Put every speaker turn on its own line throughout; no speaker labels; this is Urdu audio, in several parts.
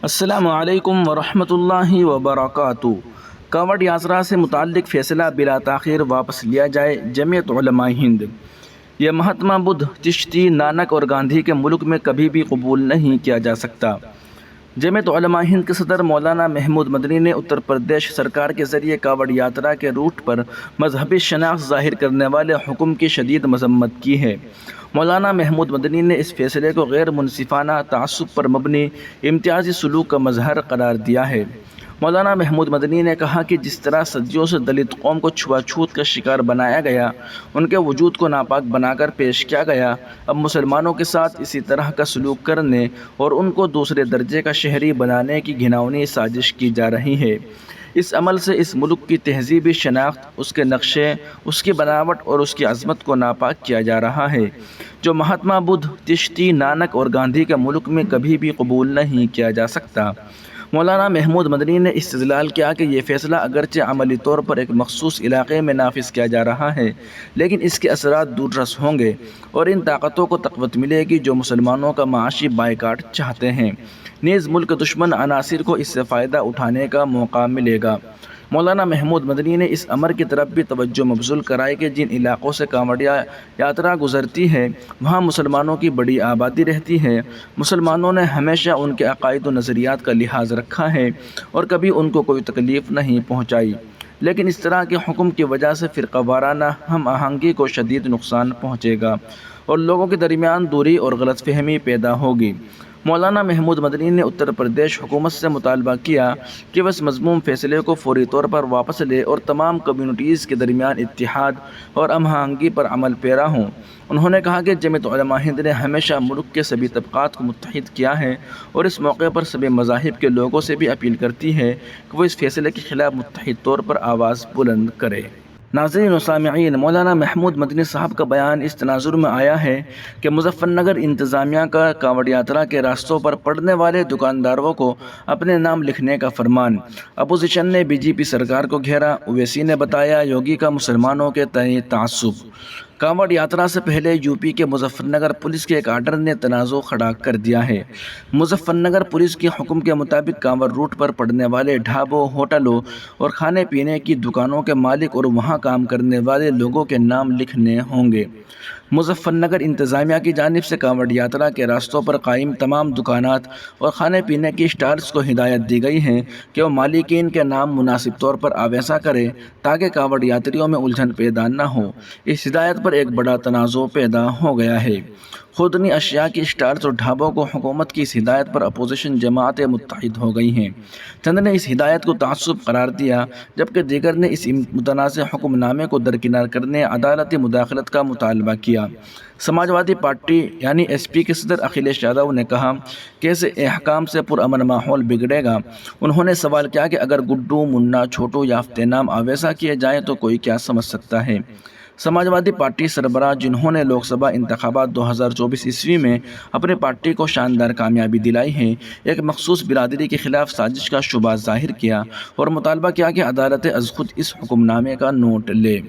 السلام علیکم ورحمۃ اللہ وبرکاتہ۔ کانوڑ یاترا سے متعلق فیصلہ بلا تاخیر واپس لیا جائے۔ جمعیت علماء ہند۔ یہ مہاتما بدھ، چشتی، نانک اور گاندھی کے ملک میں کبھی بھی قبول نہیں کیا جا سکتا۔ جمعیت علماء ہند کے صدر مولانا محمود مدنی نے اتر پردیش سرکار کے ذریعے کانوڑ یاترا کے روٹ پر مذہبی شناخت ظاہر کرنے والے حکم کی شدید مذمت کی ہے۔ مولانا محمود مدنی نے اس فیصلے کو غیر منصفانہ، تعصب پر مبنی، امتیازی سلوک کا مظہر قرار دیا ہے۔ مولانا محمود مدنی نے کہا کہ جس طرح صدیوں سے دلت قوم کو چھوا چھوت کا شکار بنایا گیا، ان کے وجود کو ناپاک بنا کر پیش کیا گیا، اب مسلمانوں کے ساتھ اسی طرح کا سلوک کرنے اور ان کو دوسرے درجے کا شہری بنانے کی گھناؤنی سازش کی جا رہی ہے۔ اس عمل سے اس ملک کی تہذیبی شناخت، اس کے نقشے، اس کی بناوٹ اور اس کی عظمت کو ناپاک کیا جا رہا ہے، جو مہاتما بدھ، چشتی، نانک اور گاندھی کے ملک میں کبھی بھی قبول نہیں کیا جا سکتا۔ مولانا محمود مدنی نے استدلال کیا کہ یہ فیصلہ اگرچہ عملی طور پر ایک مخصوص علاقے میں نافذ کیا جا رہا ہے، لیکن اس کے اثرات دور رس ہوں گے اور ان طاقتوں کو تقویت ملے گی جو مسلمانوں کا معاشی بائیکاٹ چاہتے ہیں، نیز ملک دشمن عناصر کو اس سے فائدہ اٹھانے کا موقع ملے گا۔ مولانا محمود مدنی نے اس امر کی طرف بھی توجہ مبذول کرائی کہ جن علاقوں سے کانوڑ یاترا گزرتی ہے وہاں مسلمانوں کی بڑی آبادی رہتی ہے۔ مسلمانوں نے ہمیشہ ان کے عقائد و نظریات کا لحاظ رکھا ہے اور کبھی ان کو کوئی تکلیف نہیں پہنچائی، لیکن اس طرح کے حکم کی وجہ سے فرقہ وارانہ ہم آہنگی کو شدید نقصان پہنچے گا اور لوگوں کے درمیان دوری اور غلط فہمی پیدا ہوگی۔ مولانا محمود مدنی نے اتر پردیش حکومت سے مطالبہ کیا کہ وہ اس مذموم فیصلے کو فوری طور پر واپس لے اور تمام کمیونٹیز کے درمیان اتحاد اور ہم آہنگی پر عمل پیرا ہوں۔ انہوں نے کہا کہ جمعیت علماء ہند نے ہمیشہ ملک کے سبھی طبقات کو متحد کیا ہے اور اس موقع پر سبھی مذاہب کے لوگوں سے بھی اپیل کرتی ہے کہ وہ اس فیصلے کے خلاف متحد طور پر آواز بلند کرے۔ ناظرین و سامعین، مولانا محمود مدنی صاحب کا بیان اس تناظر میں آیا ہے کہ مظفر نگر انتظامیہ کا کانوڑ یاترا کے راستوں پر پڑنے والے دکانداروں کو اپنے نام لکھنے کا فرمان۔ اپوزیشن نے بی جے پی سرکار کو گھیرا۔ اویسی نے بتایا یوگی کا مسلمانوں کے تئیں تعصب۔ کانوڑ یاترا سے پہلے یو پی کے مظفر نگر پولیس کے ایک آرڈر نے تنازع کھڑا کر دیا ہے۔ مظفر نگر پولیس کے حکم کے مطابق کانوڑ روٹ پر پڑنے والے ڈھابوں، ہوٹلوں اور کھانے پینے کی دکانوں کے مالک اور وہاں کام کرنے والے لوگوں کے نام لکھنے ہوں گے۔ مظفر نگر انتظامیہ کی جانب سے کانوڑ یاترا کے راستوں پر قائم تمام دکانات اور کھانے پینے کی اسٹالز کو ہدایت دی گئی ہے کہ وہ مالکین کے نام مناسب طور پر آویزاں کرے تاکہ کانوڑ یاتریوں میں الجھن پیدا نہ ہو۔ اس ہدایت پر ایک بڑا تنازع پیدا ہو گیا ہے۔ خوردنی اشیاء کی اسٹالز اور ڈھابوں کو حکومت کی اس ہدایت پر اپوزیشن جماعتیں متحد ہو گئی ہیں۔ چند نے اس ہدایت کو تعصب قرار دیا جبکہ دیگر نے اس متنازع حکم نامے کو درکنار کرنے عدالتی مداخلت کا مطالبہ کیا۔ سماجوادی پارٹی یعنی ایس پی کے صدر اکھلیش یادو نے کہا کہ ایسے احکام سے پرامن ماحول بگڑے گا۔ انہوں نے سوال کیا کہ اگر گڈو، منا، چھوٹو یافتہ نام آویزاں کیے جائیں تو کوئی کیا سمجھ سکتا ہے۔ سماجوادی پارٹی سربراہ جنہوں نے لوک سبھا انتخابات 2024 میں اپنی پارٹی کو شاندار کامیابی دلائی ہے، ایک مخصوص برادری کے خلاف سازش کا شبہ ظاہر کیا اور مطالبہ کیا کہ عدالت از خود اس حکم نامے کا نوٹ لے۔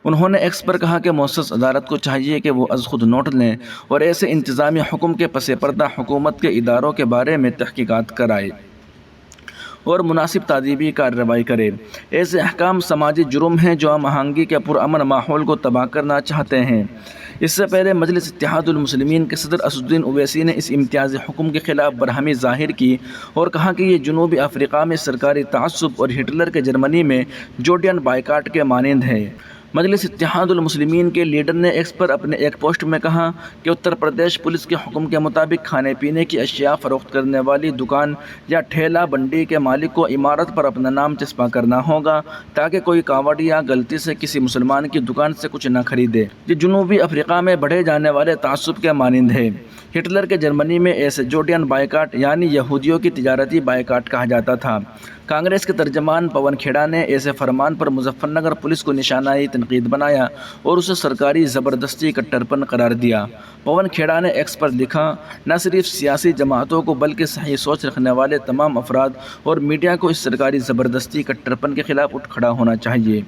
انہوں نے ایکس پر کہا کہ معزز عدالت کو چاہیے کہ وہ از خود نوٹ لیں اور ایسے انتظامی حکم کے پس پردہ حکومت کے اداروں کے بارے میں تحقیقات کرائے اور مناسب تادیبی کارروائی کرے۔ ایسے احکام سماجی جرم ہیں جو ہم آہنگی کے پرامن ماحول کو تباہ کرنا چاہتے ہیں۔ اس سے پہلے مجلس اتحاد المسلمین کے صدر اسدالدین اویسی نے اس امتیازی حکم کے خلاف برہمی ظاہر کی اور کہا کہ یہ جنوبی افریقہ میں سرکاری تعصب اور ہٹلر کے جرمنی میں جوڈین بائیکاٹ کے مانند ہے۔ مجلس اتحاد المسلمین کے لیڈر نے ایکس پر اپنے ایک پوسٹ میں کہا کہ اتر پردیش پولیس کے حکم کے مطابق کھانے پینے کی اشیاء فروخت کرنے والی دکان یا ٹھیلا بنڈی کے مالک کو عمارت پر اپنا نام چسپاں کرنا ہوگا تاکہ کوئی کانوڑیا غلطی سے کسی مسلمان کی دکان سے کچھ نہ خریدے۔ یہ جنوبی افریقہ میں بڑھے جانے والے تعصب کے مانند ہے۔ ہٹلر کے جرمنی میں ایسے جوڈین بائیکاٹ یعنی یہودیوں کی تجارتی بائیکاٹ کہا جاتا تھا۔ کانگریس کے ترجمان پون کھیڑا نے ایسے فرمان پر مظفر نگر پولیس کو نشانہ تنقید بنایا اور اسے سرکاری زبردستی کٹرپن قرار دیا۔ پون کھیڑا نے ایکس پر لکھا، نہ صرف سیاسی جماعتوں کو بلکہ صحیح سوچ رکھنے والے تمام افراد اور میڈیا کو اس سرکاری زبردستی کٹرپن کے خلاف اٹھ کھڑا ہونا چاہیے۔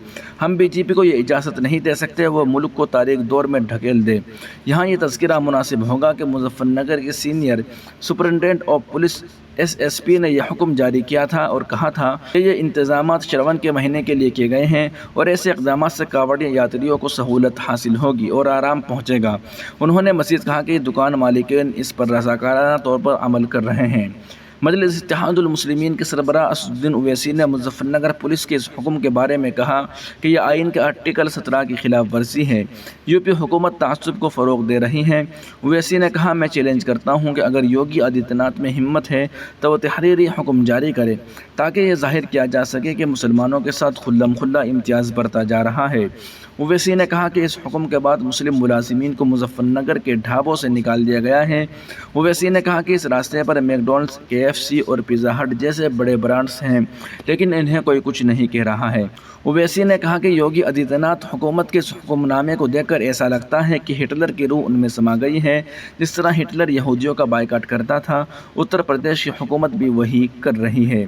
ہم بی جے پی کو یہ اجازت نہیں دے سکتے وہ ملک کو تاریک دور میں ڈھکیل دے۔ یہاں یہ تذکرہ مناسب ہوگا کہ مظفر نگر کے senior superintendent of police SSP نے یہ حکم جاری کیا تھا اور کہا تھا کہ یہ انتظامات شرون کے مہینے کے لیے کیے گئے ہیں اور ایسے اقدامات سے کاوڑ یاتریوں کو سہولت حاصل ہوگی اور آرام پہنچے گا۔ انہوں نے مزید کہا کہ دکان مالکین اس پر رضاکارانہ طور پر عمل کر رہے ہیں۔ مجلس اتحاد المسلمین کے سربراہ اسد الدین اویسی نے مظفر نگر پولیس کے اس حکم کے بارے میں کہا کہ یہ آئین کے آرٹیکل 17 کی خلاف ورزی ہے۔ UP حکومت تعصب کو فروغ دے رہی ہے۔ اویسی نے کہا میں چیلنج کرتا ہوں کہ اگر یوگی آدتیہ ناتھ میں ہمت ہے تو وہ تحریری حکم جاری کرے تاکہ یہ ظاہر کیا جا سکے کہ مسلمانوں کے ساتھ کھلم کھلا امتیاز برتا جا رہا ہے۔ اویسی نے کہا کہ اس حکم کے بعد مسلم ملازمین کو مظفر نگر کے ڈھابوں سے نکال دیا گیا ہے۔ اویسی نے کہا کہ اس راستے پر میکڈونلڈس، KFC اور پیزا ہٹ جیسے بڑے برانڈز ہیں لیکن انہیں کوئی کچھ نہیں کہہ رہا ہے۔ اویسی نے کہا کہ یوگی آدتیہ ناتھ حکومت کے اس حکم نامے کو دیکھ کر ایسا لگتا ہے کہ ہٹلر کی روح ان میں سما گئی ہے۔ جس طرح ہٹلر یہودیوں کا بائیکاٹ کرتا تھا، اتر پردیش کی حکومت بھی وہی کر رہی ہے۔